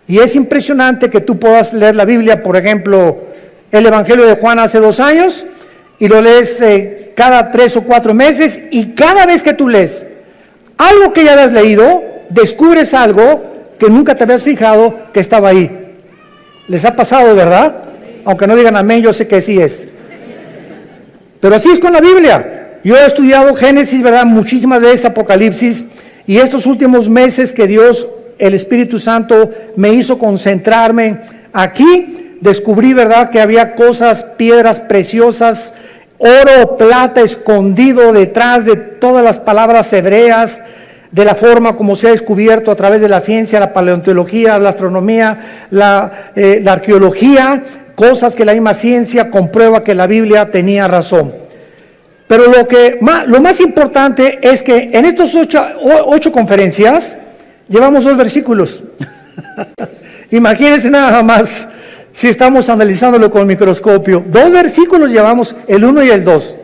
Y es impresionante que tú puedas leer la Biblia, por ejemplo, el Evangelio de Juan hace 2 años, y lo lees cada 3 o 4 meses, y cada vez que tú lees algo que ya habías leído, descubres algo que nunca te habías fijado que estaba ahí. ¿Les ha pasado, verdad? Aunque no digan amén, yo sé que sí es. Pero así es con la Biblia. Yo he estudiado Génesis, ¿verdad? Muchísimas veces Apocalipsis, y estos últimos meses que Dios, el Espíritu Santo, me hizo concentrarme aquí, descubrí, ¿verdad?, que había cosas, piedras preciosas, oro, plata escondido detrás de todas las palabras hebreas, de la forma como se ha descubierto a través de la ciencia, la paleontología, la astronomía, la arqueología, cosas que la misma ciencia comprueba que la Biblia tenía razón. Pero lo más importante es que en estos 8 conferencias llevamos 2 versículos. Imagínense nada más si estamos analizándolo con el microscopio. 2 versículos llevamos, el 1 y el 2.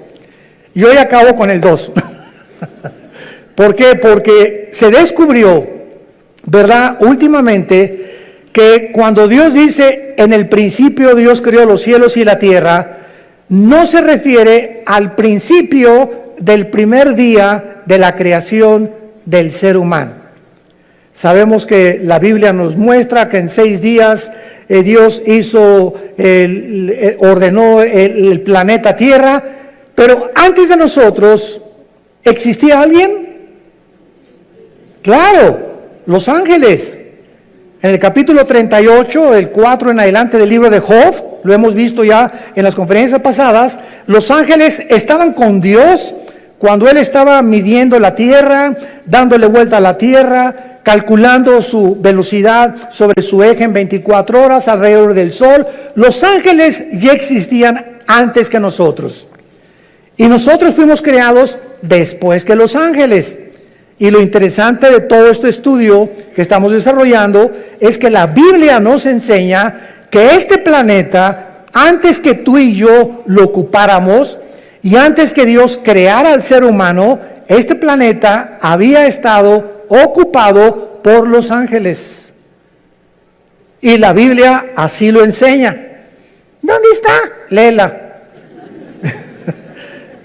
Y hoy acabo con el 2. ¿Por qué? Porque se descubrió, ¿verdad?, últimamente, que cuando Dios dice, en el principio Dios creó los cielos y la tierra, no se refiere al principio del primer día de la creación del ser humano. Sabemos que la Biblia nos muestra que en 6 días Dios ordenó el planeta Tierra, pero antes de nosotros, ¿existía alguien? Claro, los ángeles. En el capítulo 38, el 4 en adelante del libro de Job, lo hemos visto ya en las conferencias pasadas, los ángeles estaban con Dios cuando Él estaba midiendo la tierra, dándole vuelta a la tierra, calculando su velocidad sobre su eje en 24 horas alrededor del sol. Los ángeles ya existían antes que nosotros. Y nosotros fuimos creados después que los ángeles. Y lo interesante de todo este estudio que estamos desarrollando es que la Biblia nos enseña que este planeta, antes que tú y yo lo ocupáramos y antes que Dios creara al ser humano, este planeta había estado ocupado por los ángeles. Y la Biblia así lo enseña. ¿Dónde está? Léela.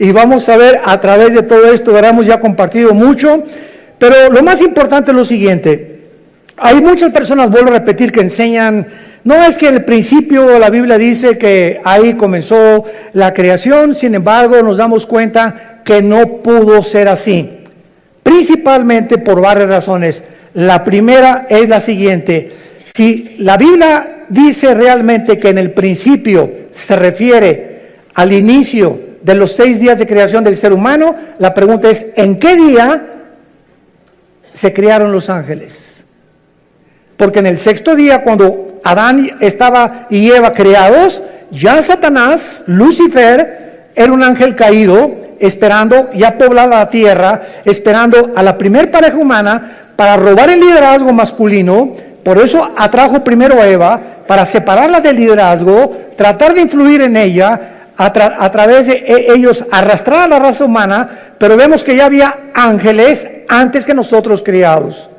Y vamos a ver a través de todo esto, hemos ya compartido mucho, pero lo más importante es lo siguiente. Hay muchas personas, vuelvo a repetir, que enseñan, no es que en el principio la Biblia dice que ahí comenzó la creación, sin embargo nos damos cuenta que no pudo ser así, principalmente por varias razones. La primera es la siguiente: si la Biblia dice realmente que en el principio se refiere al inicio de los 6 días de creación del ser humano, la pregunta es, ¿en qué día se crearon los ángeles? Porque en el 6º día, cuando Adán y Eva creados, ya Satanás, Lucifer, era un ángel caído, esperando, ya poblaba la tierra, esperando a la primer pareja humana para robar el liderazgo masculino. Por eso atrajo primero a Eva, para separarla del liderazgo, tratar de influir en ella, a través de ellos arrastrar a la raza humana, pero vemos que ya había ángeles antes que nosotros creados,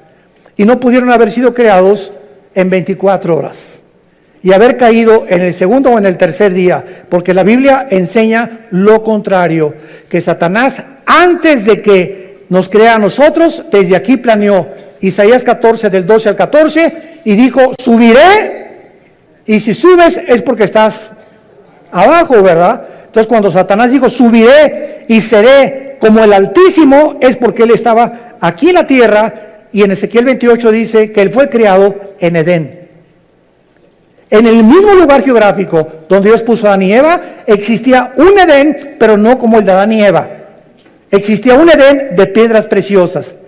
y no pudieron haber sido creados en 24 horas, y haber caído en el 2º o en el 3er día, porque la Biblia enseña lo contrario, que Satanás, antes de que nos crea a nosotros, desde aquí planeó, Isaías 14, del 12 al 14, y dijo, subiré, y si subes es porque estás abajo, ¿verdad? Entonces cuando Satanás dijo, subiré y seré como el Altísimo, es porque él estaba aquí en la tierra, y en Ezequiel 28 dice que él fue creado en Edén. En el mismo lugar geográfico donde Dios puso a Adán y Eva, existía un Edén, pero no como el de Adán y Eva. Existía un Edén de piedras preciosas,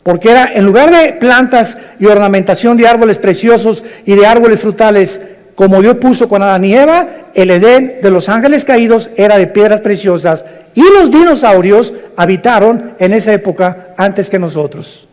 porque era, en lugar de plantas y ornamentación de árboles preciosos y de árboles frutales, como Dios puso con Adán y Eva, el Edén de los ángeles caídos era de piedras preciosas, y los dinosaurios habitaron en esa época antes que nosotros,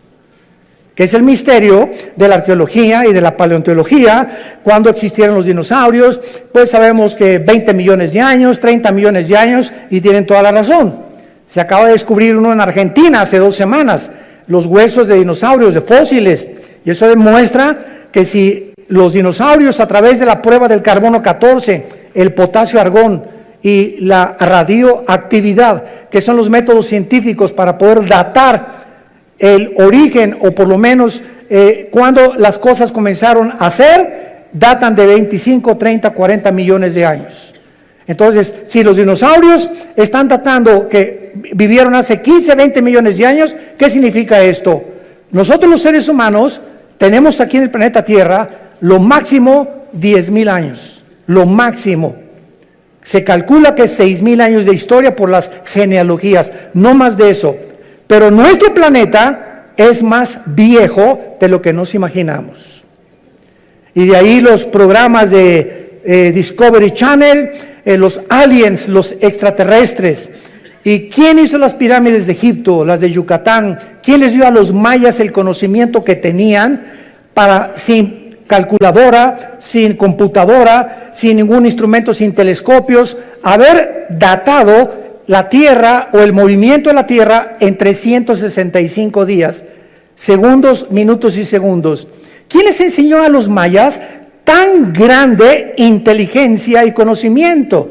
que es el misterio de la arqueología y de la paleontología. Cuando existieron los dinosaurios, pues sabemos que 20 millones de años, 30 millones de años, y tienen toda la razón. Se acaba de descubrir uno en Argentina hace 2 semanas, los huesos de dinosaurios, de fósiles, y eso demuestra que si los dinosaurios, a través de la prueba del carbono 14, el potasio argón y la radioactividad, que son los métodos científicos para poder datar el origen, o por lo menos cuando las cosas comenzaron a ser, datan de 25, 30, 40 millones de años. Entonces, si los dinosaurios están datando que vivieron hace 15, 20 millones de años, ¿qué significa esto? Nosotros los seres humanos tenemos aquí en el planeta Tierra lo máximo 10,000 años, lo máximo. Se calcula que 6,000 años de historia por las genealogías, no más de eso. Pero nuestro planeta es más viejo de lo que nos imaginamos. Y de ahí los programas de Discovery Channel, los aliens, los extraterrestres. ¿Y quién hizo las pirámides de Egipto, las de Yucatán? ¿Quién les dio a los mayas el conocimiento que tenían para, sin calculadora, sin computadora, sin ningún instrumento, sin telescopios, haber datado la Tierra o el movimiento de la Tierra en 365 días, segundos, minutos y segundos? ¿Quién les enseñó a los mayas tan grande inteligencia y conocimiento?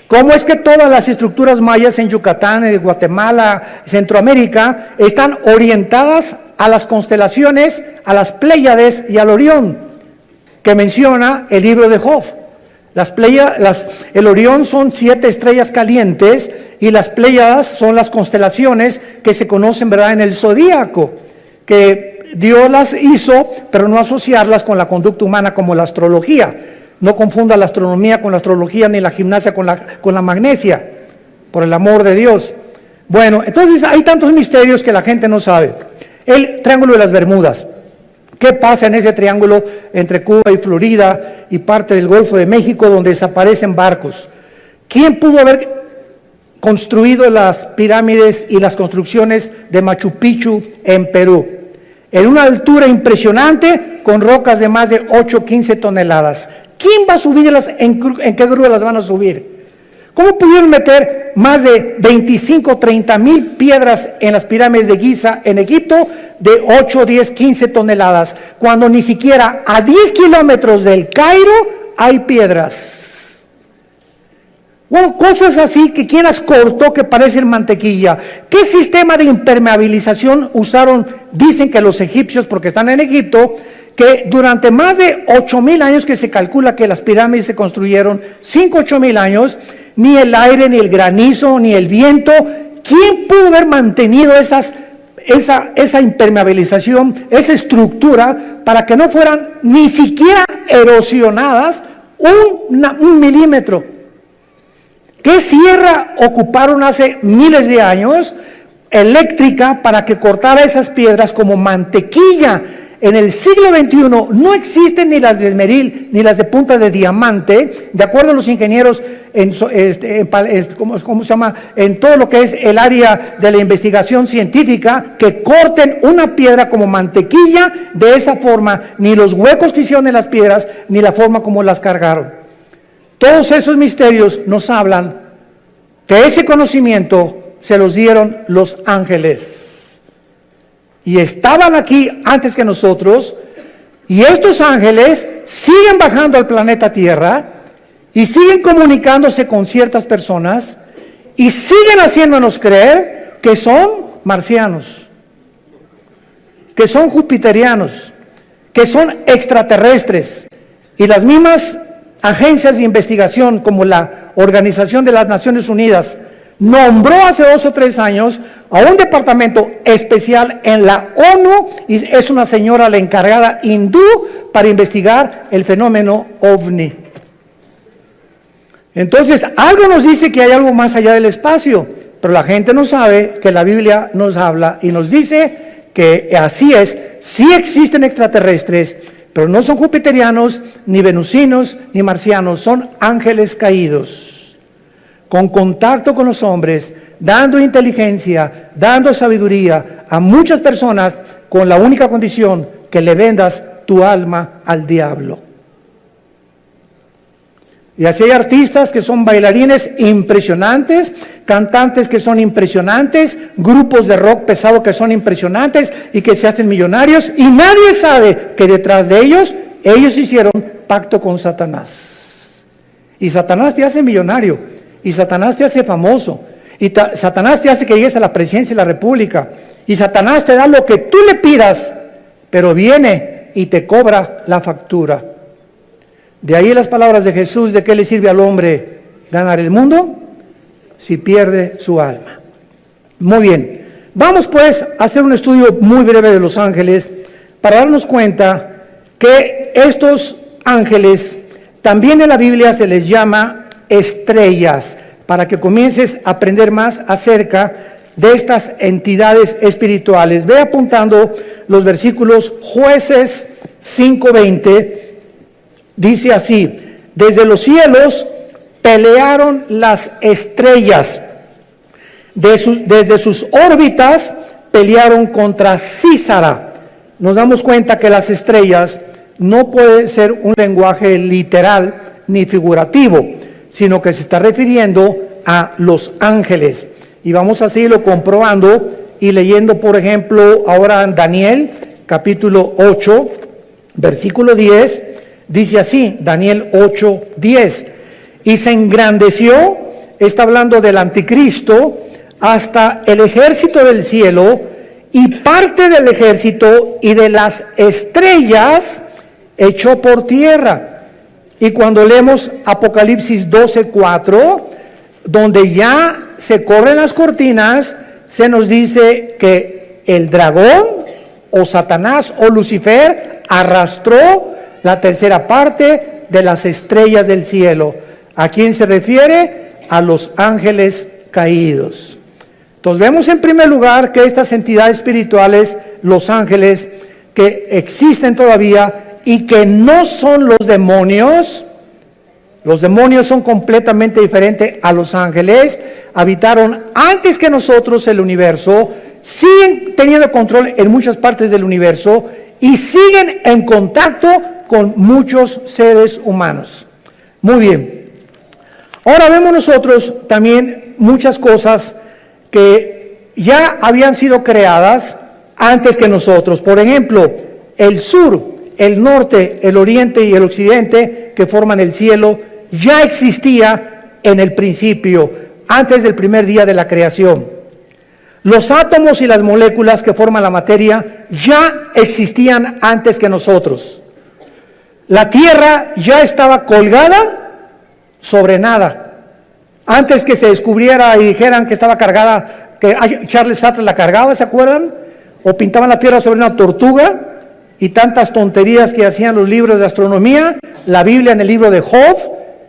¿Cómo es que todas las estructuras mayas en Yucatán, en Guatemala, Centroamérica, están orientadas a las constelaciones, a las Pléyades y al Orión, que menciona el libro de Job? El Orión son 7 estrellas calientes y las Pléyades son las constelaciones que se conocen, ¿verdad?, en el zodíaco, que Dios las hizo, pero no asociarlas con la conducta humana como la astrología. No confunda la astronomía con la astrología, ni la gimnasia con la magnesia, por el amor de Dios. Bueno, entonces hay tantos misterios que la gente no sabe. El Triángulo de las Bermudas. ¿Qué pasa en ese triángulo entre Cuba y Florida y parte del Golfo de México, donde desaparecen barcos? ¿Quién pudo haber construido las pirámides y las construcciones de Machu Picchu en Perú? En una altura impresionante, con rocas de más de 8, 15 toneladas. ¿Quién va a subirlas? ¿En qué grúa las van a subir? ¿Cómo pudieron meter más de 25, 30 mil piedras en las pirámides de Giza en Egipto de 8, 10, 15 toneladas, cuando ni siquiera a 10 kilómetros del Cairo hay piedras? Bueno, cosas así que quien las cortó que parecen mantequilla. ¿Qué sistema de impermeabilización usaron? Dicen que los egipcios, porque están en Egipto, que durante más de 8,000 años que se calcula que las pirámides se construyeron, 5, 8,000 años, ni el aire, ni el granizo, ni el viento, ¿quién pudo haber mantenido esa impermeabilización, esa estructura, para que no fueran ni siquiera erosionadas un milímetro? ¿Qué sierra ocuparon hace miles de años eléctrica para que cortara esas piedras como mantequilla? En el siglo XXI no existen ni las de esmeril ni las de punta de diamante, de acuerdo a los ingenieros ¿cómo se llama?, en todo lo que es el área de la investigación científica, que corten una piedra como mantequilla de esa forma, ni los huecos que hicieron en las piedras, ni la forma como las cargaron. Todos esos misterios nos hablan que ese conocimiento se los dieron los ángeles. Y estaban aquí antes que nosotros, y estos ángeles siguen bajando al planeta Tierra, y siguen comunicándose con ciertas personas, y siguen haciéndonos creer que son marcianos, que son jupiterianos, que son extraterrestres. Y las mismas agencias de investigación, como la Organización de las Naciones Unidas, nombró hace 2 o 3 años a un departamento especial en la ONU, y es una señora la encargada hindú para investigar el fenómeno OVNI. Entonces, algo nos dice que hay algo más allá del espacio, pero la gente no sabe que la Biblia nos habla y nos dice que así es. Sí existen extraterrestres, pero no son jupiterianos, ni venusinos, ni marcianos, son ángeles caídos, con contacto con los hombres, dando inteligencia, dando sabiduría a muchas personas, con la única condición que le vendas tu alma al diablo. Y así hay artistas que son bailarines impresionantes, cantantes que son impresionantes, grupos de rock pesado que son impresionantes y que se hacen millonarios, y nadie sabe que detrás de ellos ellos hicieron pacto con Satanás. Y Satanás te hace millonario, y Satanás te hace famoso, y Satanás te hace que llegues a la presidencia de la república, y Satanás te da lo que tú le pidas, pero viene y te cobra la factura. De ahí las palabras de Jesús: ¿de qué le sirve al hombre ganar el mundo si pierde su alma? Muy bien, vamos pues a hacer un estudio muy breve de los ángeles para darnos cuenta que estos ángeles también en la Biblia se les llama estrellas, para que comiences a aprender más acerca de estas entidades espirituales. Ve apuntando los versículos. Jueces 5:20 dice así: desde los cielos pelearon las estrellas, desde sus órbitas pelearon contra Císara. Nos damos cuenta que las estrellas no puede ser un lenguaje literal ni figurativo, sino que se está refiriendo a los ángeles. Y vamos a seguirlo comprobando y leyendo, por ejemplo, ahora en Daniel, capítulo 8, versículo 10, dice así, Daniel 8, 10. Y se engrandeció, está hablando del anticristo, hasta el ejército del cielo, y parte del ejército y de las estrellas echó por tierra. Y cuando leemos Apocalipsis 12:4, donde ya se corren las cortinas, se nos dice que el dragón o Satanás o Lucifer arrastró la tercera parte de las estrellas del cielo. ¿A quién se refiere? A los ángeles caídos. Entonces vemos en primer lugar que estas entidades espirituales, los ángeles, que existen todavía y que no son los demonios son completamente diferentes a los ángeles, habitaron antes que nosotros el universo, siguen teniendo control en muchas partes del universo y siguen en contacto con muchos seres humanos. Muy bien. Ahora vemos nosotros también muchas cosas que ya habían sido creadas antes que nosotros. Por ejemplo, el sur, el norte, el oriente y el occidente, que forman el cielo, ya existía en el principio, antes del primer día de la creación. Los átomos y las moléculas que forman la materia ya existían antes que nosotros. La tierra ya estaba colgada sobre nada. Antes que se descubriera y dijeran que estaba cargada, que Charles Sattler la cargaba, ¿se acuerdan? O pintaban la tierra sobre una tortuga, y tantas tonterías que hacían los libros de astronomía. La Biblia, en el libro de Job,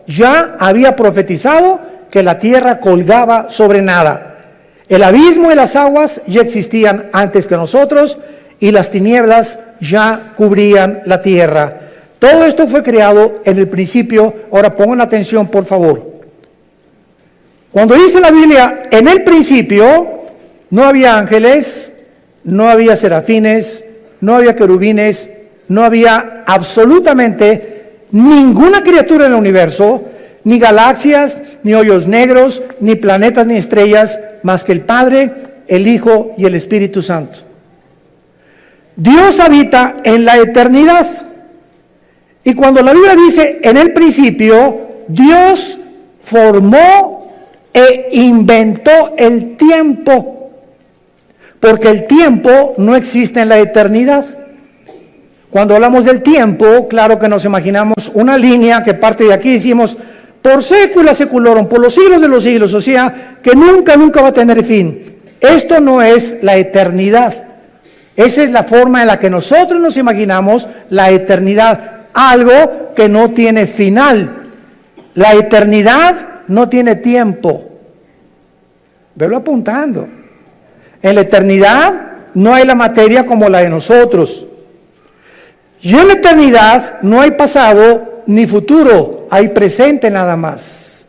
ya había profetizado que la tierra colgaba sobre nada. El abismo y las aguas ya existían antes que nosotros, y las tinieblas ya cubrían la tierra. Todo esto fue creado en el principio. Ahora pongan atención, por favor. Cuando dice la Biblia, en el principio, no había ángeles, no había serafines, no había querubines, no había absolutamente ninguna criatura en el universo, ni galaxias, ni hoyos negros, ni planetas, ni estrellas, más que el Padre, el Hijo y el Espíritu Santo. Dios habita en la eternidad. Y cuando la Biblia dice en el principio, Dios formó e inventó el tiempo, porque el tiempo no existe en la eternidad. Cuando hablamos del tiempo, claro que nos imaginamos una línea que parte de aquí, decimos por sécula seculorum, por los siglos de los siglos, o sea, que nunca va a tener fin. Esto no es la eternidad. Esa es la forma en la que nosotros nos imaginamos la eternidad, algo que no tiene final. La eternidad no tiene tiempo. Velo apuntando. En la eternidad no hay la materia como la de nosotros. Y en la eternidad no hay pasado ni futuro, hay presente nada más.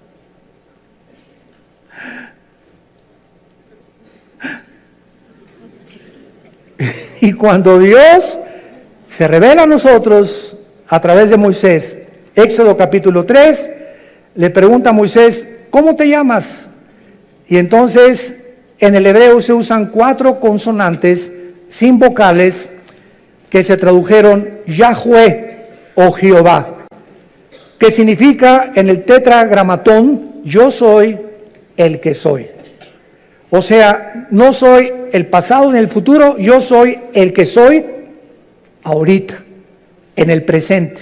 Y cuando Dios se revela a nosotros a través de Moisés, Éxodo capítulo 3, le pregunta a Moisés, ¿cómo te llamas? Y entonces en el hebreo se usan 4 consonantes sin vocales que se tradujeron Yahweh o Jehová, que significa en el tetragramatón, yo soy el que soy. O sea, no soy el pasado ni el futuro, yo soy el que soy ahorita, en el presente.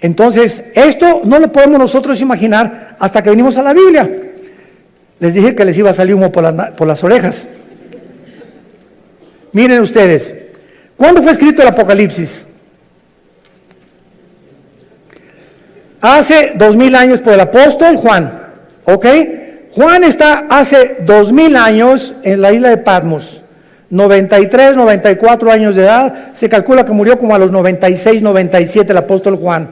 Entonces, esto no lo podemos nosotros imaginar hasta que venimos a la Biblia. Les dije que les iba a salir humo por las orejas. Miren ustedes, ¿cuándo fue escrito el Apocalipsis? Hace 2000 años por el apóstol Juan, ¿ok? Juan está hace 2000 años en la isla de Patmos, 93, 94 años de edad, se calcula que murió como a los 96, 97 el apóstol Juan.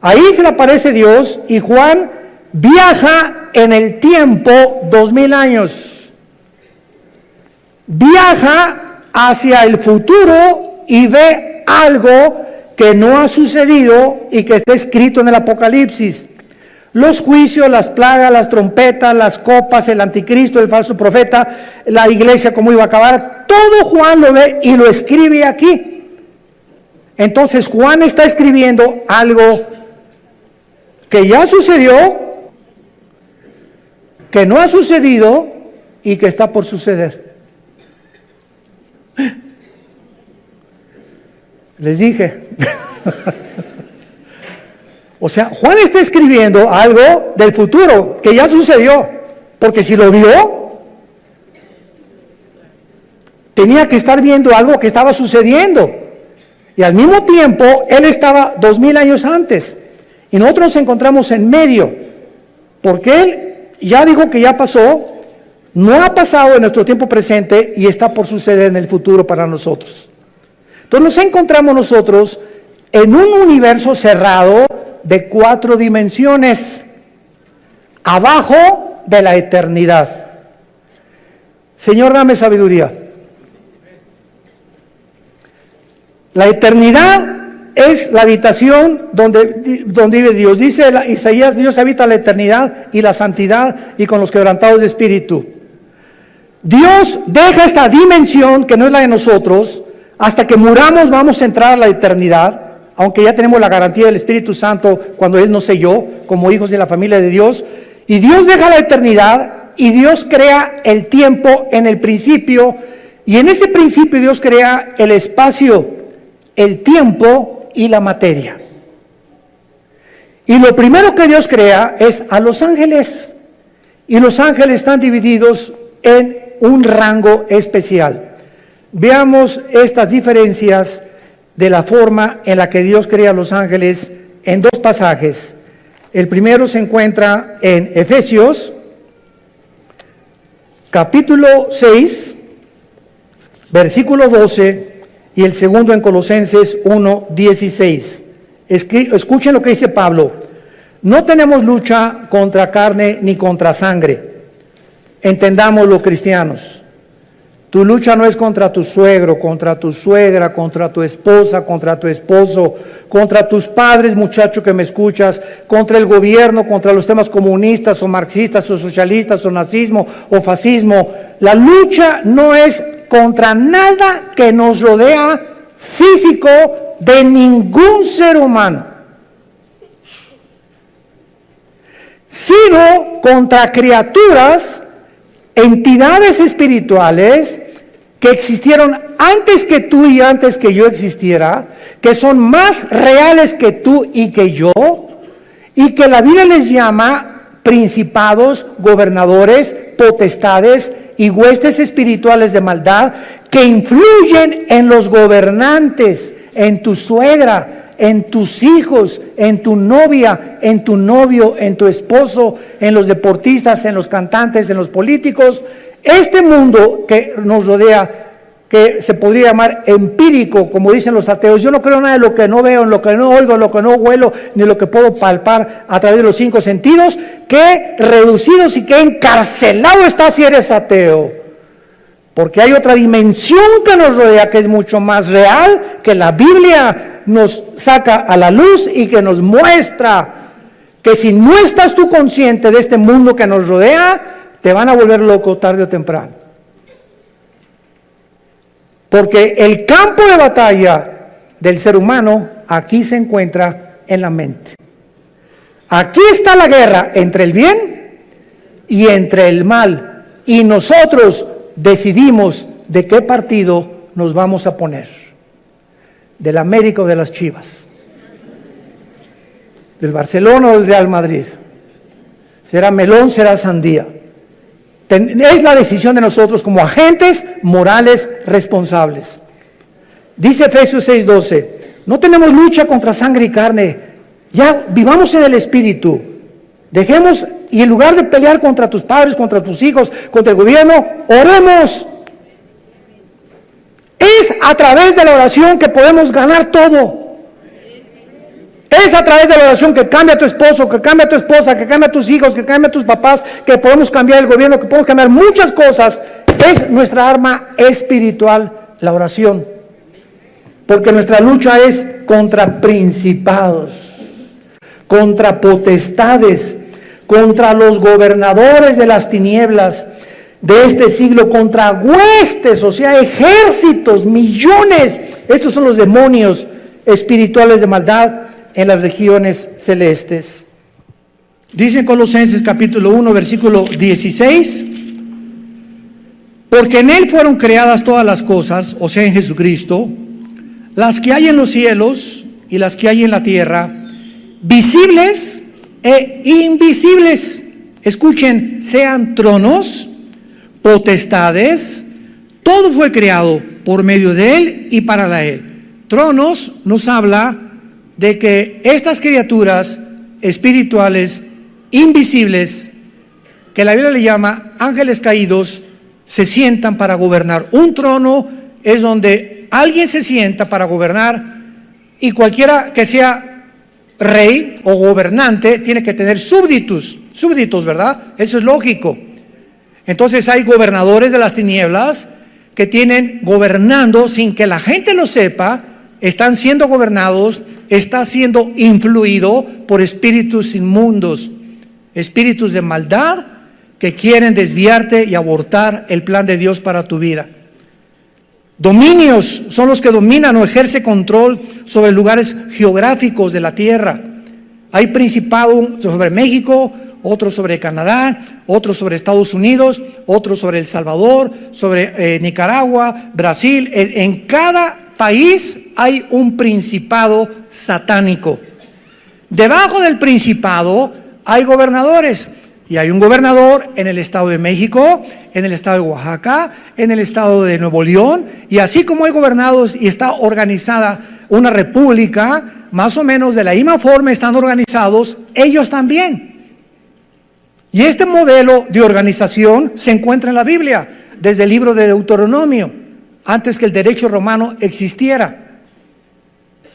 Ahí se le aparece Dios y Juan viaja en el tiempo 2000 años. Viaja hacia el futuro y ve algo que no ha sucedido y que está escrito en el Apocalipsis. Los juicios, las plagas, las trompetas, las copas, el anticristo, el falso profeta, la iglesia cómo iba a acabar, todo Juan lo ve y lo escribe aquí. Entonces Juan está escribiendo algo que ya sucedió, que no ha sucedido y que está por suceder. Les dije. O sea, Juan está escribiendo algo del futuro que ya sucedió, porque si lo vio, tenía que estar viendo algo que estaba sucediendo. Y al mismo tiempo, él estaba 2000 años antes. Y nosotros nos encontramos en medio, porque él ya dijo que ya pasó, no ha pasado en nuestro tiempo presente y está por suceder en el futuro para nosotros. Entonces nos encontramos nosotros en un universo cerrado de 4 dimensiones, abajo de la eternidad. Señor, dame sabiduría. La eternidad es la habitación donde vive Dios. Dice Isaías, Dios habita la eternidad y la santidad y con los quebrantados de espíritu. Dios deja esta dimensión que no es la de nosotros. Hasta que muramos vamos a entrar a la eternidad, aunque ya tenemos la garantía del Espíritu Santo cuando Él nos selló como hijos de la familia de Dios. Y Dios deja la eternidad y Dios crea el tiempo en el principio. Y en ese principio Dios crea el espacio, el tiempo y la materia. Y lo primero que Dios crea es a los ángeles. Y los ángeles están divididos en un rango especial. Veamos estas diferencias de la forma en la que Dios crea a los ángeles en 2 pasajes. El primero se encuentra en Efesios, capítulo 6, versículo 12, y el segundo en Colosenses 1, 16. Escuchen lo que dice Pablo. No tenemos lucha contra carne ni contra sangre. Entendámoslo, cristianos. Tu lucha no es contra tu suegro, contra tu suegra, contra tu esposa, contra tu esposo, contra tus padres, muchacho que me escuchas, contra el gobierno, contra los temas comunistas o marxistas o socialistas o nazismo o fascismo. La lucha no es contra nada que nos rodea físico de ningún ser humano, sino contra criaturas, entidades espirituales que existieron antes que tú y antes que yo existiera, que son más reales que tú y que yo, y que la Biblia les llama principados, gobernadores, potestades y huestes espirituales de maldad que influyen en los gobernantes, en tu suegra, en tus hijos, en tu novia, en tu novio, en tu esposo, en los deportistas, en los cantantes, en los políticos. Este mundo que nos rodea, que se podría llamar empírico, como dicen los ateos, yo no creo nada de lo que no veo, en lo que no oigo, en lo que no huelo, ni lo que puedo palpar a través de los 5 sentidos, qué reducidos y qué encarcelado estás si eres ateo. Porque hay otra dimensión que nos rodea que es mucho más real, que la Biblia nos saca a la luz y que nos muestra que si no estás tú consciente de este mundo que nos rodea, te van a volver loco tarde o temprano. Porque el campo de batalla del ser humano aquí se encuentra en la mente. Aquí está la guerra entre el bien y entre el mal. Y nosotros decidimos de qué partido nos vamos a poner. Del América o de las Chivas. Del Barcelona o del Real Madrid. Será melón, será sandía. Es la decisión de nosotros como agentes morales responsables. Dice Efesios 6:12, no tenemos lucha contra sangre y carne. Ya vivamos en el Espíritu. Dejemos, y en lugar de pelear contra tus padres, contra tus hijos, contra el gobierno, oremos. Es a través de la oración que podemos ganar todo. Es a través de la oración que cambia a tu esposo, que cambia a tu esposa, que cambia a tus hijos, que cambia a tus papás, que podemos cambiar el gobierno, que podemos cambiar muchas cosas. Es nuestra arma espiritual, la oración. Porque nuestra lucha es contra principados, contra potestades, contra los gobernadores de las tinieblas de este siglo, contra huestes, o sea, ejércitos, millones. Estos son los demonios espirituales de maldad en las regiones celestes. Dice en Colosenses capítulo 1, versículo 16, porque en Él fueron creadas todas las cosas, o sea, en Jesucristo, las que hay en los cielos y las que hay en la tierra, visibles e invisibles. Escuchen, sean tronos, potestades, todo fue creado por medio de Él y para Él. Tronos nos habla de que estas criaturas espirituales, invisibles, que la Biblia le llama ángeles caídos, se sientan para gobernar. Un trono es donde alguien se sienta para gobernar, y cualquiera que sea rey o gobernante tiene que tener súbditos, ¿verdad? Eso es lógico. Entonces hay gobernadores de las tinieblas que tienen gobernando sin que la gente lo sepa, están siendo gobernados, está siendo influido por espíritus inmundos, espíritus de maldad que quieren desviarte y abortar el plan de Dios para tu vida. Dominios son los que dominan o ejercen control sobre lugares geográficos de la tierra. Hay principado sobre México, otro sobre Canadá, otro sobre Estados Unidos, otro sobre El Salvador, sobre Nicaragua, Brasil. En cada país hay un principado satánico. Debajo del principado hay gobernadores. Y hay un gobernador en el estado de México, en el estado de Oaxaca, en el estado de Nuevo León, y así como hay gobernados y está organizada una república, más o menos de la misma forma están organizados ellos también. Y este modelo de organización se encuentra en la Biblia, desde el libro de Deuteronomio, antes que el derecho romano existiera.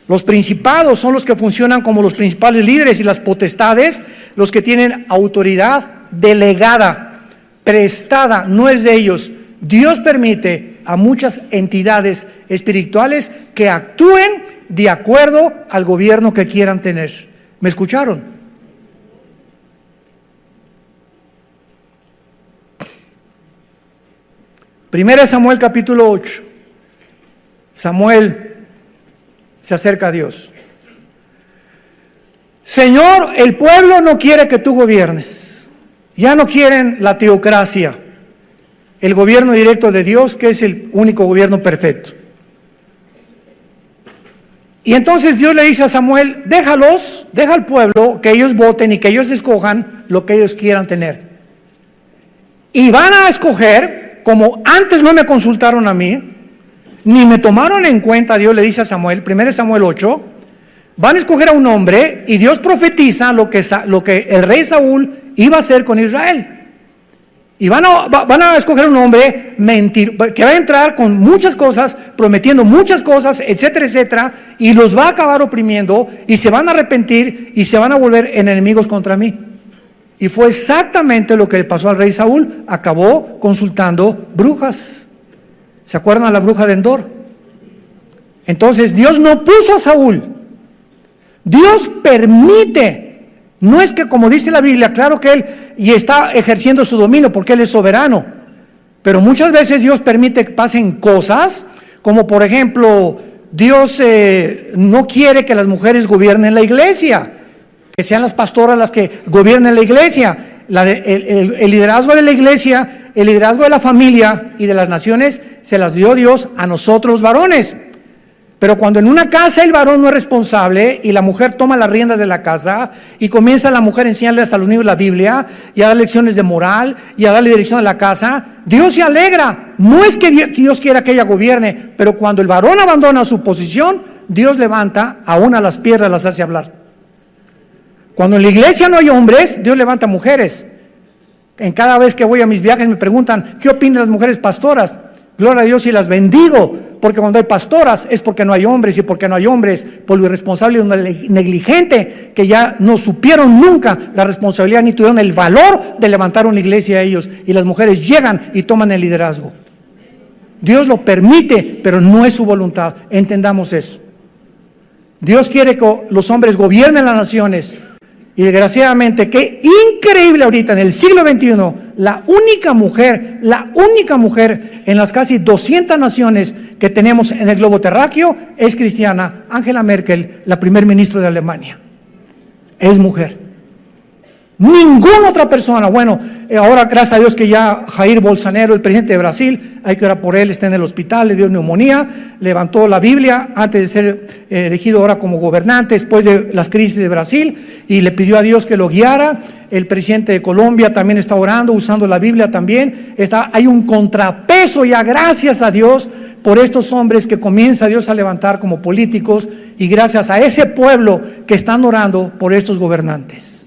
Los principados son los que funcionan como los principales líderes, y las potestades, los que tienen autoridad delegada, prestada, no es de ellos. Dios permite a muchas entidades espirituales que actúen de acuerdo al gobierno que quieran tener. ¿Me escucharon? Primera Samuel capítulo 8. Samuel se acerca a Dios. Señor, el pueblo no quiere que tú gobiernes. Ya no quieren la teocracia, el gobierno directo de Dios, que es el único gobierno perfecto. Y entonces Dios le dice a Samuel, deja al pueblo que ellos voten y que ellos escojan lo que ellos quieran tener. Y van a escoger, como antes no me consultaron a mí, ni me tomaron en cuenta, Dios le dice a Samuel, 1 Samuel 8, van a escoger a un hombre, y Dios profetiza lo que el rey Saúl iba a hacer con Israel. Y van a escoger un hombre que va a entrar con muchas cosas, prometiendo muchas cosas, etcétera, etcétera, y los va a acabar oprimiendo, y se van a arrepentir, y se van a volver en enemigos contra mí. Y fue exactamente lo que le pasó al rey Saúl. Acabó consultando brujas. ¿Se acuerdan a la bruja de Endor? Entonces Dios no puso a Saúl. Dios permite. No es que, como dice la Biblia, claro que Él y está ejerciendo su dominio porque Él es soberano. Pero muchas veces Dios permite que pasen cosas, como por ejemplo, Dios no quiere que las mujeres gobiernen la iglesia, que sean las pastoras las que gobiernen la iglesia. El liderazgo de la iglesia, el liderazgo de la familia y de las naciones se las dio Dios a nosotros varones. Pero cuando en una casa el varón no es responsable y la mujer toma las riendas de la casa y comienza la mujer a enseñarles a los niños la Biblia y a dar lecciones de moral y a darle dirección a la casa, Dios se alegra. No es que Dios quiera que ella gobierne, pero cuando el varón abandona su posición, Dios levanta aún a las piedras, las hace hablar. Cuando en la iglesia no hay hombres, Dios levanta mujeres. En cada vez que voy a mis viajes me preguntan, ¿qué opinan las mujeres pastoras? Gloria a Dios y las bendigo, porque cuando hay pastoras es porque no hay hombres, y porque no hay hombres por lo irresponsable y negligente que ya no supieron nunca la responsabilidad ni tuvieron el valor de levantar una iglesia a ellos, y las mujeres llegan y toman el liderazgo. Dios lo permite, pero no es su voluntad. Entendamos eso. Dios quiere que los hombres gobiernen las naciones. Y desgraciadamente, qué increíble ahorita en el siglo XXI, la única mujer en las casi 200 naciones que tenemos en el globo terráqueo es cristiana. Angela Merkel, la primer ministro de Alemania, es mujer. Ninguna otra persona. Bueno, ahora gracias a Dios que ya Jair Bolsonaro, el presidente de Brasil, hay que orar por él, está en el hospital, le dio neumonía, levantó la Biblia antes de ser elegido ahora como gobernante, después de las crisis de Brasil, y le pidió a Dios que lo guiara. El presidente de Colombia también está orando, usando la Biblia también. Hay un contrapeso ya, gracias a Dios, por estos hombres que comienza Dios a levantar como políticos, y gracias a ese pueblo que están orando por estos gobernantes.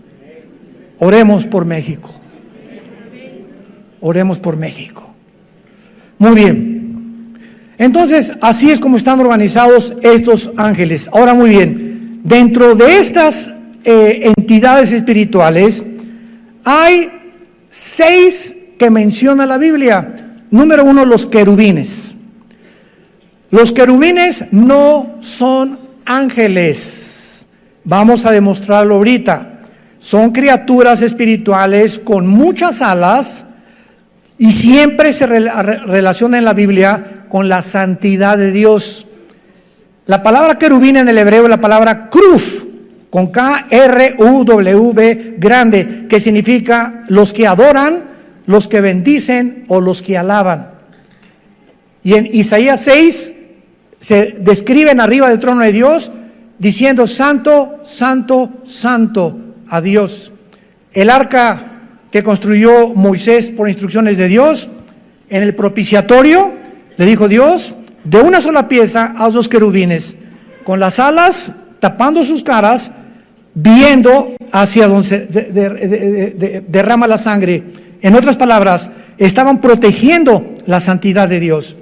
Oremos por México. Oremos por México. Muy bien. Entonces, así es como están organizados estos ángeles. Ahora, muy bien. Dentro de estas entidades espirituales, hay 6 que menciona la Biblia. Número 1, los querubines. Los querubines no son ángeles. Vamos a demostrarlo ahorita. Son criaturas espirituales con muchas alas y siempre se relaciona en la Biblia con la santidad de Dios. La palabra querubín en el hebreo es la palabra kruf, con K-R-U-W grande, que significa los que adoran, los que bendicen o los que alaban. Y en Isaías 6 se describen arriba del trono de Dios diciendo: santo, santo, santo a Dios. El arca que construyó Moisés por instrucciones de Dios, en el propiciatorio, le dijo Dios: de una sola pieza haz 2 querubines, con las alas tapando sus caras, viendo hacia donde se derrama la sangre. En otras palabras, estaban protegiendo la santidad de Dios.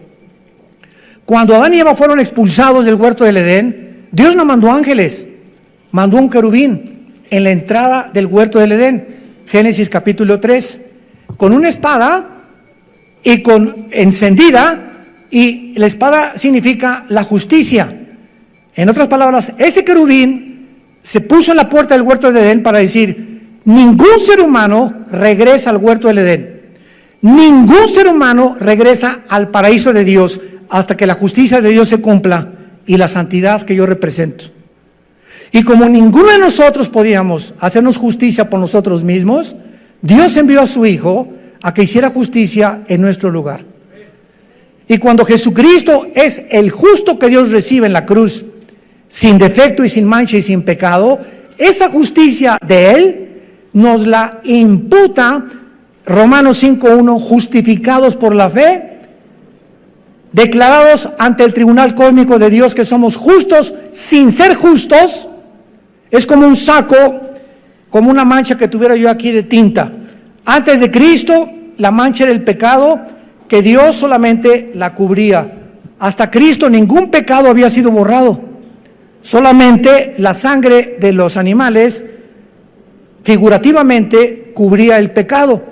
Cuando Adán y Eva fueron expulsados del huerto del Edén, Dios no mandó ángeles, mandó un querubín en la entrada del huerto del Edén. Génesis capítulo 3, con una espada y con encendida, y la espada significa la justicia. En otras palabras, ese querubín se puso en la puerta del huerto del Edén para decir: ningún ser humano regresa al huerto del Edén, ningún ser humano regresa al paraíso de Dios hasta que la justicia de Dios se cumpla y la santidad que yo represento. Y como ninguno de nosotros podíamos hacernos justicia por nosotros mismos, Dios envió a su Hijo a que hiciera justicia en nuestro lugar. Y cuando Jesucristo es el justo que Dios recibe en la cruz, sin defecto y sin mancha y sin pecado, esa justicia de Él nos la imputa Romanos 5:1, justificados por la fe, declarados ante el tribunal cósmico de Dios que somos justos sin ser justos. Es como un saco, como una mancha que tuviera yo aquí de tinta. Antes de Cristo, la mancha era el pecado, que Dios solamente la cubría. Hasta Cristo ningún pecado había sido borrado. Solamente la sangre de los animales, figurativamente, cubría el pecado.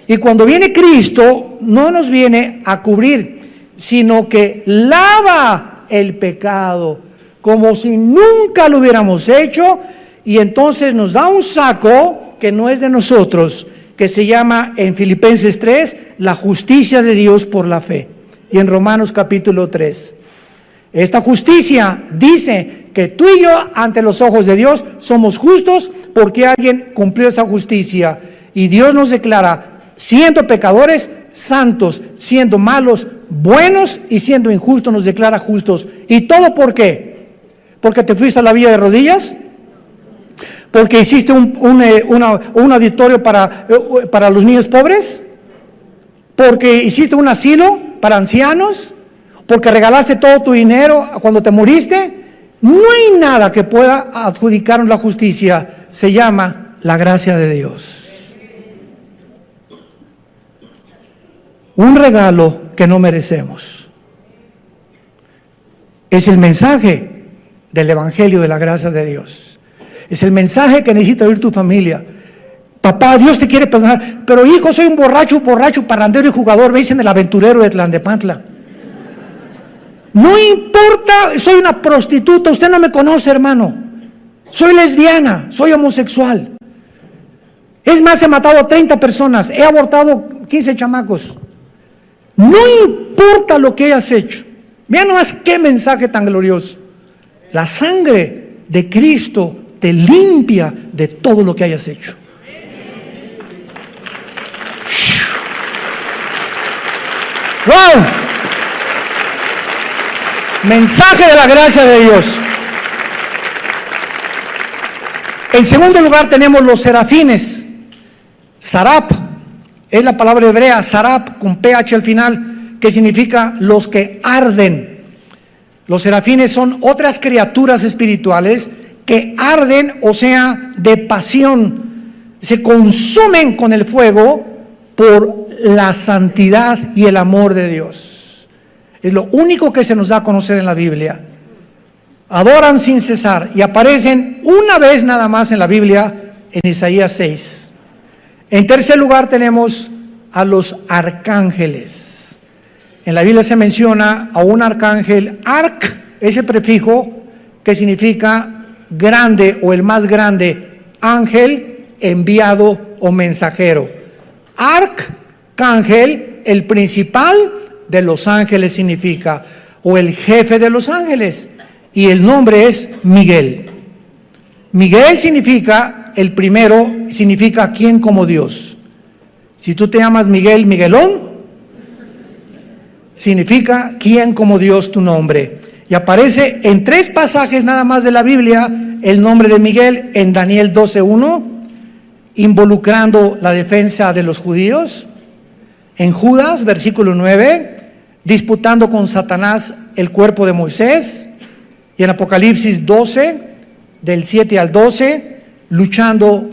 Y cuando viene Cristo, no nos viene a cubrir, sino que lava el pecado, como si nunca lo hubiéramos hecho, y entonces nos da un saco que no es de nosotros, que se llama en Filipenses 3, la justicia de Dios por la fe, y en Romanos capítulo 3. Esta justicia dice que tú y yo ante los ojos de Dios somos justos porque alguien cumplió esa justicia. Y Dios nos declara, siendo pecadores, santos, siendo malos, buenos, y siendo injustos nos declara justos. ¿Y todo por qué? ¿Porque te fuiste a la villa de rodillas? ¿Porque hiciste un auditorio para los niños pobres? ¿Porque hiciste un asilo para ancianos? ¿Porque regalaste todo tu dinero cuando te moriste? No hay nada que pueda adjudicarnos la justicia. Se llama la gracia de Dios. Un regalo que no merecemos. Es el mensaje del Evangelio de la gracia de Dios. Es el mensaje que necesita oír tu familia. Papá, Dios te quiere perdonar, pero hijo, soy un borracho, parrandero y jugador, me dicen el aventurero de Tlalnepantla. No importa, soy una prostituta, usted no me conoce, hermano. Soy lesbiana, soy homosexual. Es más, he matado a 30 personas, he abortado 15 chamacos. No importa lo que hayas hecho. Vean nomás qué mensaje tan glorioso. La sangre de Cristo te limpia de todo lo que hayas hecho. ¡Wow! Mensaje de la gracia de Dios. En segundo lugar tenemos los serafines. Sarap es la palabra hebrea, sarap con ph al final, que significa los que arden. Los serafines son otras criaturas espirituales que arden, o sea, de pasión, se consumen con el fuego por la santidad y el amor de Dios. Es lo único que se nos da a conocer en la Biblia. Adoran sin cesar y aparecen una vez nada más en la Biblia, en Isaías 6. En tercer lugar tenemos a los arcángeles. En la Biblia se menciona a un arcángel, arc, ese prefijo que significa grande o el más grande, ángel, enviado o mensajero. Arcángel, el principal de los ángeles significa, o el jefe de los ángeles, y el nombre es Miguel. Miguel significa, el primero significa quién como Dios. Si tú te llamas Miguel, Miguelón, significa quién como Dios tu nombre. Y aparece en 3 pasajes nada más de la Biblia el nombre de Miguel, en Daniel 12:1, involucrando la defensa de los judíos. En Judas, versículo 9, disputando con Satanás el cuerpo de Moisés. Y en Apocalipsis 12, del 7 al 12, luchando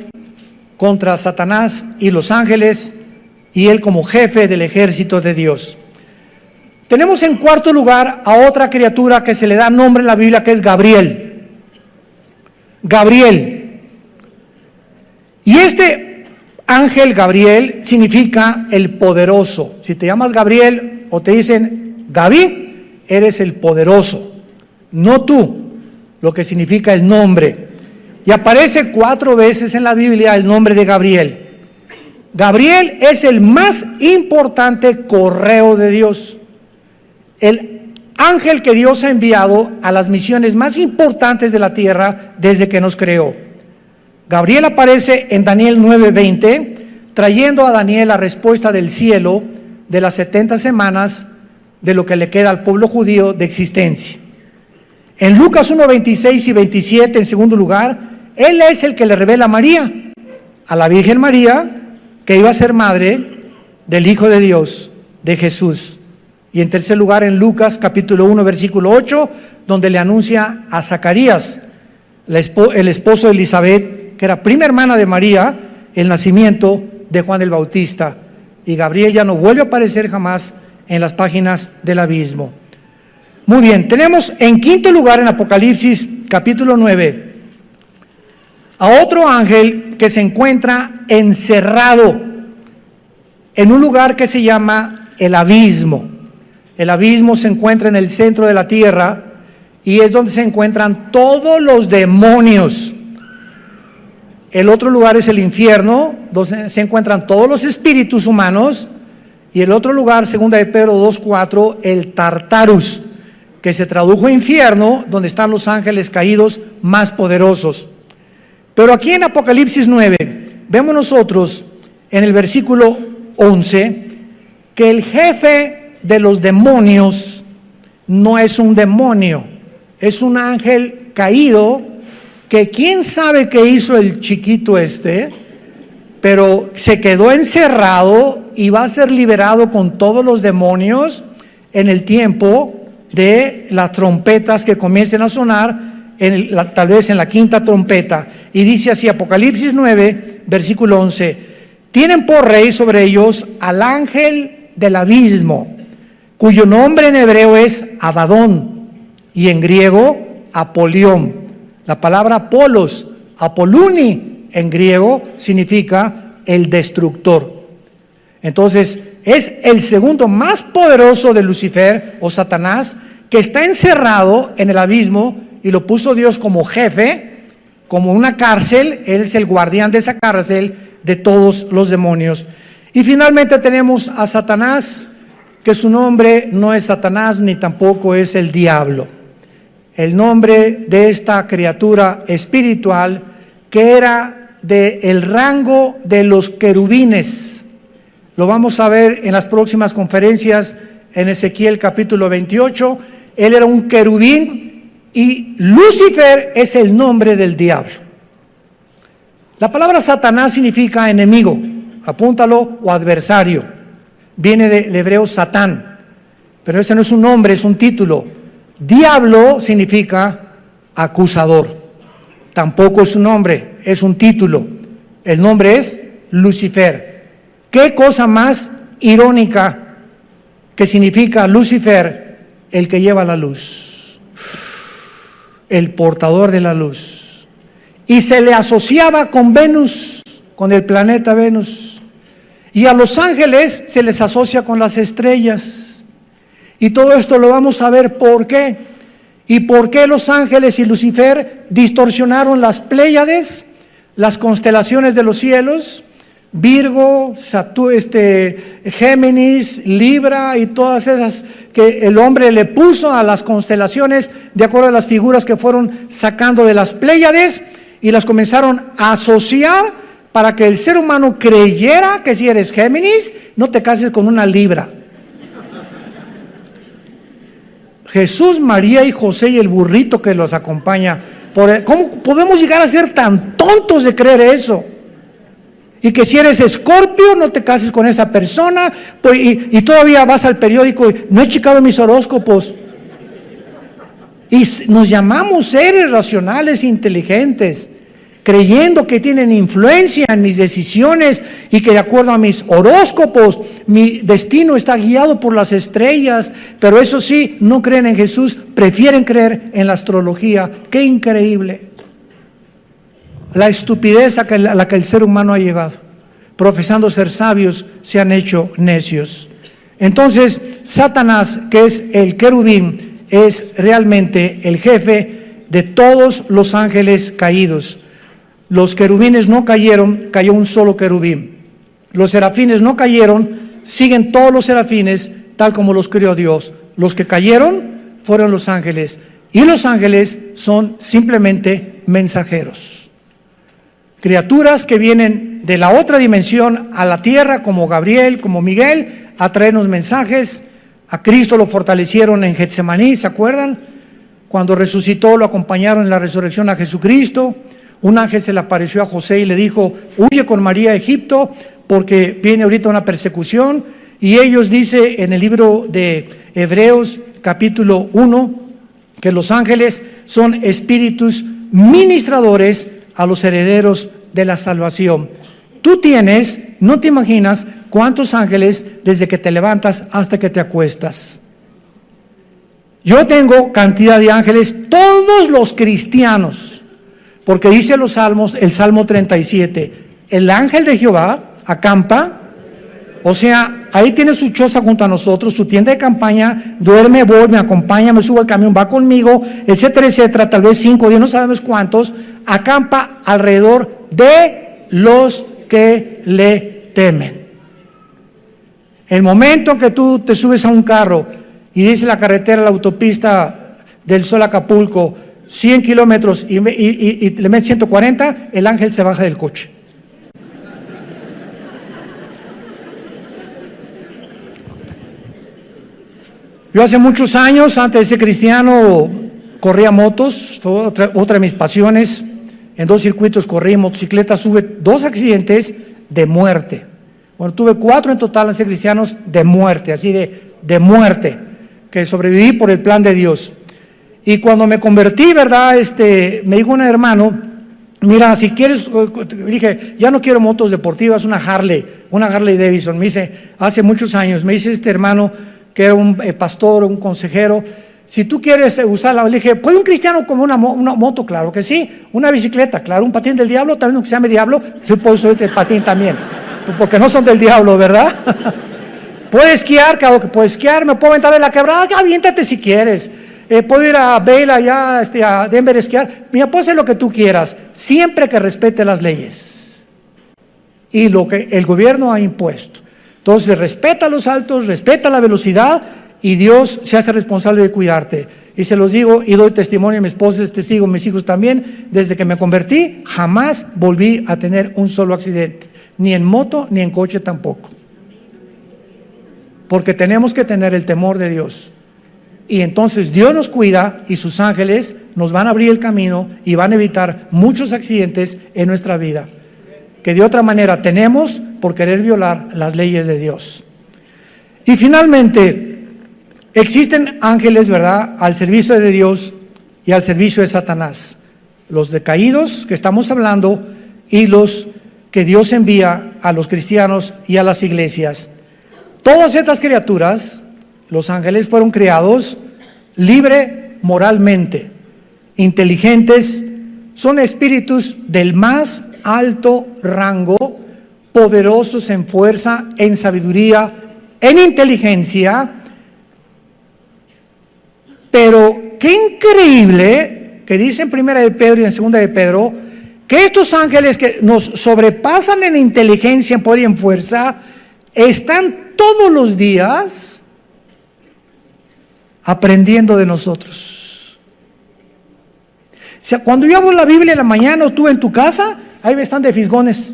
contra Satanás y los ángeles, y él como jefe del ejército de Dios. Tenemos en cuarto lugar a otra criatura que se le da nombre en la Biblia, que es Gabriel. Gabriel. Y este ángel Gabriel significa el poderoso. Si te llamas Gabriel o te dicen Gaby, eres el poderoso, no tú, lo que significa el nombre. Y aparece 4 veces en la Biblia el nombre de Gabriel. Gabriel es el más importante correo de Dios. El ángel que Dios ha enviado a las misiones más importantes de la tierra desde que nos creó. Gabriel aparece en Daniel 9:20, trayendo a Daniel la respuesta del cielo de las 70 semanas de lo que le queda al pueblo judío de existencia. En Lucas 1:26 y 27, en segundo lugar, él es el que le revela a María, a la Virgen María, que iba a ser madre del Hijo de Dios, de Jesús. Y en tercer lugar, en Lucas capítulo 1, versículo 8, donde le anuncia a Zacarías, el esposo de Elizabeth, que era prima hermana de María, el nacimiento de Juan el Bautista. Y Gabriel ya no vuelve a aparecer jamás en las páginas del abismo. Muy bien, tenemos en quinto lugar en Apocalipsis capítulo 9 a otro ángel que se encuentra encerrado en un lugar que se llama el abismo. El abismo se encuentra en el centro de la tierra y es donde se encuentran todos los demonios. El otro lugar es el infierno, donde se encuentran todos los espíritus humanos. Y el otro lugar, segunda de Pedro 2:4, el Tartarus, que se tradujo infierno, donde están los ángeles caídos más poderosos. Pero aquí en Apocalipsis 9, vemos nosotros en el versículo 11, que el jefe de los demonios no es un demonio, es un ángel caído, que quién sabe qué hizo el chiquito pero se quedó encerrado y va a ser liberado con todos los demonios en el tiempo de las trompetas que comiencen a sonar, tal vez en la quinta trompeta. Y dice así, Apocalipsis 9, versículo 11, tienen por rey sobre ellos al ángel del abismo, cuyo nombre en hebreo es Abadón y en griego Apolión. La palabra Apolos, Apoluni, en griego significa el destructor. Entonces, es el segundo más poderoso de Lucifer o Satanás, que está encerrado en el abismo y lo puso Dios como jefe, como una cárcel. Él es el guardián de esa cárcel de todos los demonios. Y finalmente tenemos a Satanás, que su nombre no es Satanás ni tampoco es el diablo. El nombre de esta criatura espiritual que era del rango de los querubines. Lo vamos a ver en las próximas conferencias en Ezequiel capítulo 28. Él era un querubín y Lucifer es el nombre del diablo. La palabra Satanás significa enemigo, apúntalo, o adversario. Viene del hebreo Satán, pero ese no es un nombre, es un título. Diablo significa acusador. Tampoco es un nombre, es un título. El nombre es Lucifer. ¿Qué cosa más irónica que significa Lucifer? El que lleva la luz, el portador de la luz. Y se le asociaba con Venus, con el planeta Venus. Y a los ángeles se les asocia con las estrellas. Y todo esto lo vamos a ver por qué. ¿Y por qué los ángeles y Lucifer distorsionaron las Pléyades, las constelaciones de los cielos? Virgo, Géminis, Libra y todas esas que el hombre le puso a las constelaciones de acuerdo a las figuras que fueron sacando de las Pléyades, y las comenzaron a asociar para que el ser humano creyera que si eres Géminis, no te cases con una Libra. Jesús, María y José y el burrito que los acompaña. ¿Cómo podemos llegar a ser tan tontos de creer eso? Y que si eres Escorpio, no te cases con esa persona, pues, y todavía vas al periódico y no he checado mis horóscopos. Y nos llamamos seres racionales, inteligentes, creyendo que tienen influencia en mis decisiones y que de acuerdo a mis horóscopos, mi destino está guiado por las estrellas. Pero eso sí, no creen en Jesús, prefieren creer en la astrología. ¡Qué increíble! La estupidez a la que el ser humano ha llegado. Profesando ser sabios, se han hecho necios. Entonces, Satanás, que es el querubín, es realmente el jefe de todos los ángeles caídos. Los querubines no cayeron, cayó un solo querubín. Los serafines no cayeron, siguen todos los serafines tal como los creó Dios. Los que cayeron fueron los ángeles, y los ángeles son simplemente mensajeros. Criaturas que vienen de la otra dimensión a la tierra, como Gabriel, como Miguel, a traernos mensajes. A Cristo lo fortalecieron en Getsemaní, ¿se acuerdan? Cuando resucitó, lo acompañaron en la resurrección a Jesucristo. Un ángel se le apareció a José y le dijo: huye con María a Egipto porque viene ahorita una persecución. Y ellos, dice en el libro de Hebreos capítulo 1, que los ángeles son espíritus ministradores a los herederos de la salvación. Tú tienes, no te imaginas cuántos ángeles desde que te levantas hasta que te acuestas. Yo tengo cantidad de ángeles, todos los cristianos. Porque dice los salmos, el Salmo 37, el ángel de Jehová acampa, o sea, ahí tiene su choza junto a nosotros, su tienda de campaña, duerme, voy, me acompaña, me subo al camión, va conmigo, etcétera, etcétera, tal vez 5, 10, no sabemos cuántos, acampa alrededor de los que le temen. El momento que tú te subes a un carro y dice la carretera, la autopista del Sol a Acapulco, 100 kilómetros y le metes 140, el ángel se baja del coche. Yo hace muchos años, antes de ser cristiano, corría motos, fue otra de mis pasiones. En 2 circuitos corrí motocicletas, tuve 2 accidentes de muerte. Bueno, tuve 4 en total, ser cristianos, de muerte, así de muerte, que sobreviví por el plan de Dios. Y cuando me convertí, ¿verdad? Me dijo un hermano, mira, si quieres, dije, ya no quiero motos deportivas, una Harley Davidson. Me dice, hace muchos años, me dice este hermano, que era un pastor, un consejero, si tú quieres usarla, le dije, ¿puede un cristiano como una moto? Claro que sí. Una bicicleta, claro. Un patín del diablo, también aunque se llame diablo, sí puedo usar el patín también, porque no son del diablo, ¿verdad? Puede esquiar, claro que puede esquiar. Me puedo aventar de la quebrada, aviéntate si quieres. Puedo ir a Vail allá, a Denver a esquiar. Mira, puedes hacer lo que tú quieras, siempre que respete las leyes y lo que el gobierno ha impuesto. Entonces, respeta los altos, respeta la velocidad y Dios se hace responsable de cuidarte. Y se los digo y doy testimonio, mi esposa es testigo, mis hijos también, desde que me convertí, jamás volví a tener un solo accidente, ni en moto, ni en coche tampoco. Porque tenemos que tener el temor de Dios. Y entonces Dios nos cuida y sus ángeles nos van a abrir el camino y van a evitar muchos accidentes en nuestra vida, que de otra manera tenemos por querer violar las leyes de Dios. Y finalmente, existen ángeles, ¿verdad?, al servicio de Dios y al servicio de Satanás. Los decaídos que estamos hablando y los que Dios envía a los cristianos y a las iglesias. Todas estas criaturas, los ángeles, fueron creados libre moralmente, inteligentes, son espíritus del más alto rango, poderosos en fuerza, en sabiduría, en inteligencia. Pero qué increíble que dice en 1 de Pedro y en 2 de Pedro que estos ángeles que nos sobrepasan en inteligencia, en poder y en fuerza, están todos los días aprendiendo de nosotros. O sea, cuando yo abro la Biblia en la mañana o tú en tu casa, ahí están de fisgones.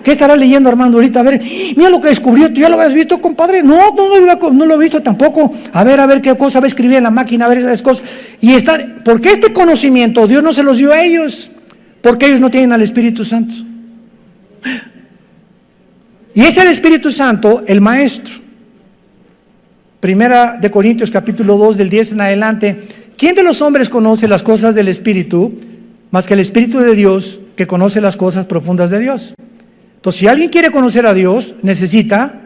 ¿Qué estará leyendo Armando ahorita? A ver, mira lo que descubrió. ¿Tú ya lo habías visto, compadre? No lo he visto tampoco. A ver qué cosa va a escribir en la máquina, a ver esas cosas. Porque este conocimiento Dios no se los dio a ellos, porque ellos no tienen al Espíritu Santo. Y es el Espíritu Santo el maestro. 1 de Corintios capítulo 2 del 10 en adelante. ¿Quién de los hombres conoce las cosas del Espíritu más que el Espíritu de Dios, que conoce las cosas profundas de Dios? Entonces, si alguien quiere conocer a Dios, necesita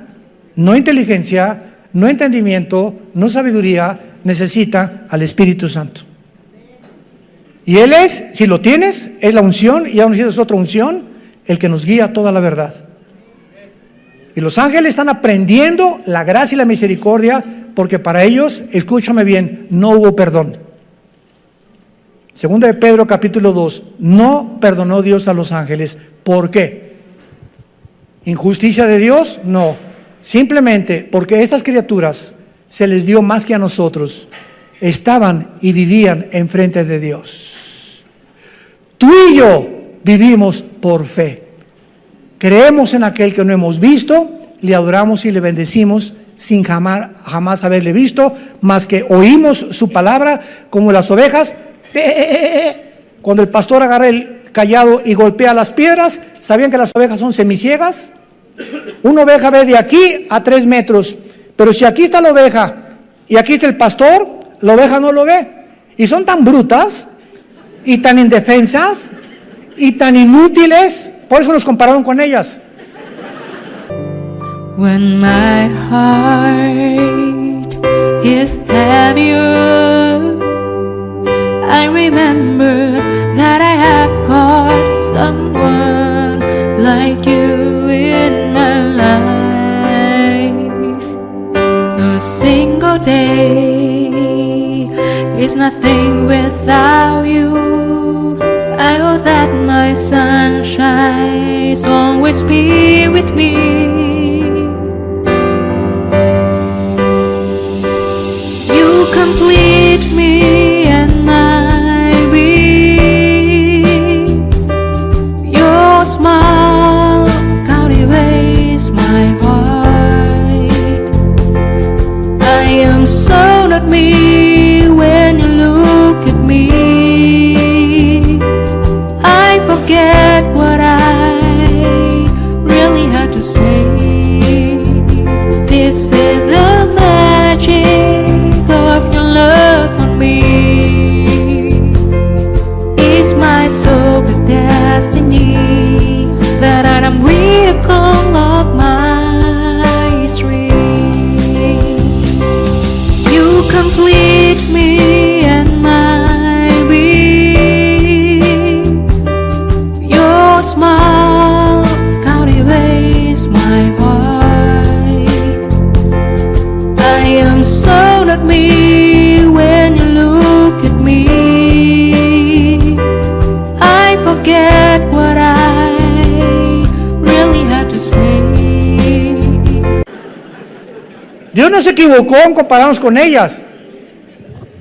no inteligencia, no entendimiento, no sabiduría, necesita al Espíritu Santo. Y Él es, si lo tienes, es la unción, y aún necesitas otra unción, el que nos guía a toda la verdad. Y los ángeles están aprendiendo la gracia y la misericordia, porque para ellos, escúchame bien, no hubo perdón. 2 de Pedro capítulo 2, no perdonó Dios a los ángeles. ¿Por qué? ¿Injusticia de Dios? No. Simplemente porque estas criaturas se les dio más que a nosotros. Estaban y vivían enfrente de Dios. Tú y yo vivimos por fe. Creemos en aquel que no hemos visto, le adoramos y le bendecimos sin jamás haberle visto, más que oímos su palabra como las ovejas. Cuando el pastor agarra el callado y golpea las piedras, ¿sabían que las ovejas son semiciegas? Una oveja ve de aquí a 3 metros, pero si aquí está la oveja y aquí está el pastor, la oveja no lo ve. Y son tan brutas y tan indefensas y tan inútiles, por eso nos compararon con ellas. When my heart is heavier, I remember that I have got someone like you in my life. A single day is nothing without you. I hope that my sunshine always be with me. forget what I really had to say. This is the magic of your love for me. It's my soul destiny that I am miracle of my streams. You complete me and my being. Your smile cultivates my heart. I am so not me when you look at me. I forget what I really had to say. Dios no se equivocó en compararnos con ellas.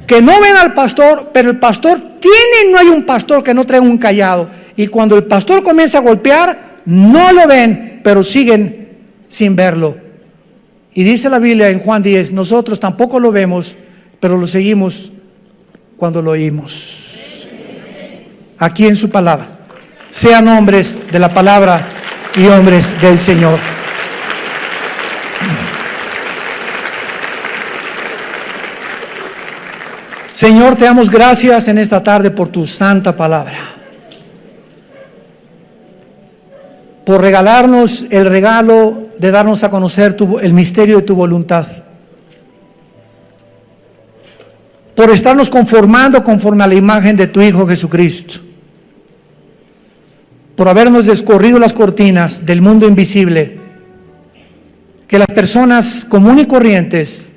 Que no ven al pastor, pero el pastor tiene, no hay un pastor que no traiga un cayado. Y cuando el pastor comienza a golpear, no lo ven, pero siguen sin verlo. Y dice la Biblia en Juan 10, nosotros tampoco lo vemos, pero lo seguimos cuando lo oímos. Aquí en su palabra. Sean hombres de la palabra y hombres del Señor. Señor, te damos gracias en esta tarde por tu santa palabra. Por regalarnos el regalo de darnos a conocer el misterio de tu voluntad. Por estarnos conformando conforme a la imagen de tu Hijo Jesucristo. Por habernos descorrido las cortinas del mundo invisible, que las personas comunes y corrientes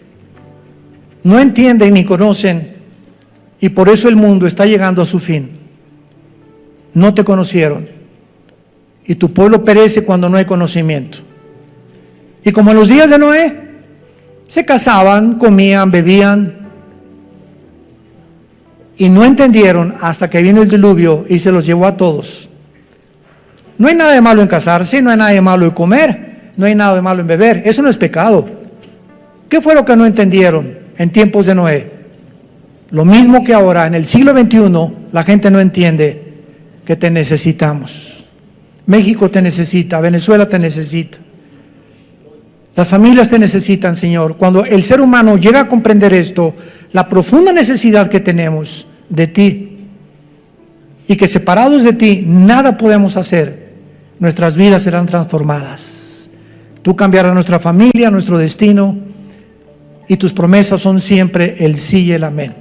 no entienden ni conocen, y por eso el mundo está llegando a su fin. No te conocieron, y tu pueblo perece cuando no hay conocimiento. Y como en los días de Noé, se casaban, comían, bebían, y no entendieron hasta que vino el diluvio y se los llevó a todos. No hay nada de malo en casarse, no hay nada de malo en comer, no hay nada de malo en beber, eso no es pecado. ¿Qué fue lo que no entendieron en tiempos de Noé? Lo mismo que ahora, en el siglo XXI, la gente no entiende que te necesitamos. México te necesita, Venezuela te necesita. Las familias te necesitan, Señor. Cuando el ser humano llega a comprender esto, la profunda necesidad que tenemos de ti, y que separados de ti nada podemos hacer, nuestras vidas serán transformadas. Tú cambiarás nuestra familia, nuestro destino, y tus promesas son siempre el sí y el amén.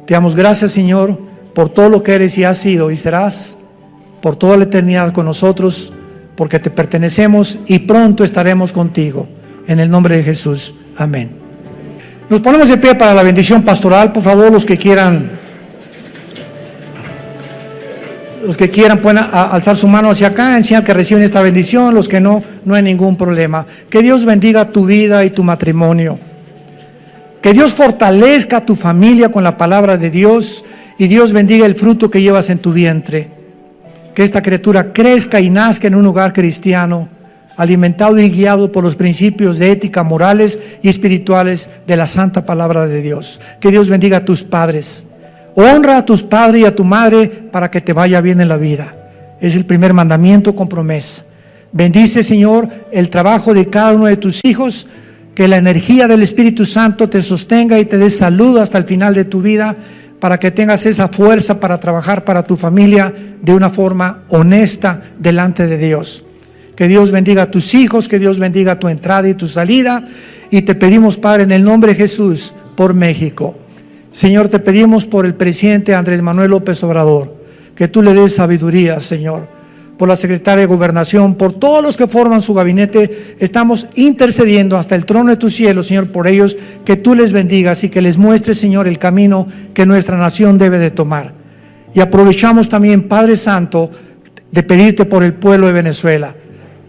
Te damos gracias, Señor, por todo lo que eres y has sido y serás por toda la eternidad con nosotros, porque te pertenecemos y pronto estaremos contigo. En el nombre de Jesús, amén. Nos ponemos de pie para la bendición pastoral. Por favor, los que quieran pueden alzar su mano hacia acá, en señal que reciben esta bendición. Los que no, no hay ningún problema. Que Dios bendiga tu vida y tu matrimonio. Que Dios fortalezca a tu familia con la palabra de Dios, y Dios bendiga el fruto que llevas en tu vientre. Que esta criatura crezca y nazca en un hogar cristiano, alimentado y guiado por los principios de ética, morales y espirituales de la santa palabra de Dios. Que Dios bendiga a tus padres. Honra a tus padres y a tu madre para que te vaya bien en la vida. Es el primer mandamiento con promesa. Bendice, Señor, el trabajo de cada uno de tus hijos. Que la energía del Espíritu Santo te sostenga y te dé salud hasta el final de tu vida, para que tengas esa fuerza para trabajar para tu familia de una forma honesta delante de Dios. Que Dios bendiga a tus hijos, que Dios bendiga tu entrada y tu salida, y te pedimos, Padre, en el nombre de Jesús, por México. Señor, te pedimos por el presidente Andrés Manuel López Obrador, que tú le des sabiduría, Señor. Por la secretaria de Gobernación, por todos los que forman su gabinete, estamos intercediendo hasta el trono de tu cielo, Señor, por ellos, que tú les bendigas y que les muestres, Señor, el camino que nuestra nación debe de tomar. Y aprovechamos también, Padre Santo, de pedirte por el pueblo de Venezuela,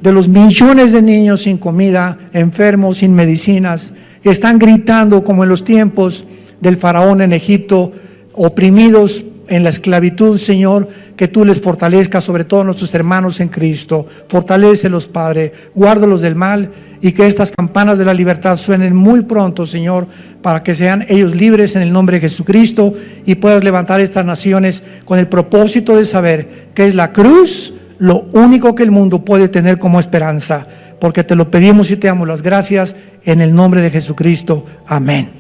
de los millones de niños sin comida, enfermos, sin medicinas, que están gritando como en los tiempos del faraón en Egipto, oprimidos en la esclavitud, Señor, que tú les fortalezcas, sobre todo a nuestros hermanos en Cristo. Fortalécelos, Padre, guárdalos del mal y que estas campanas de la libertad suenen muy pronto, Señor, para que sean ellos libres en el nombre de Jesucristo y puedas levantar estas naciones con el propósito de saber que es la cruz lo único que el mundo puede tener como esperanza, porque te lo pedimos y te damos las gracias en el nombre de Jesucristo. Amén.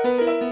Thank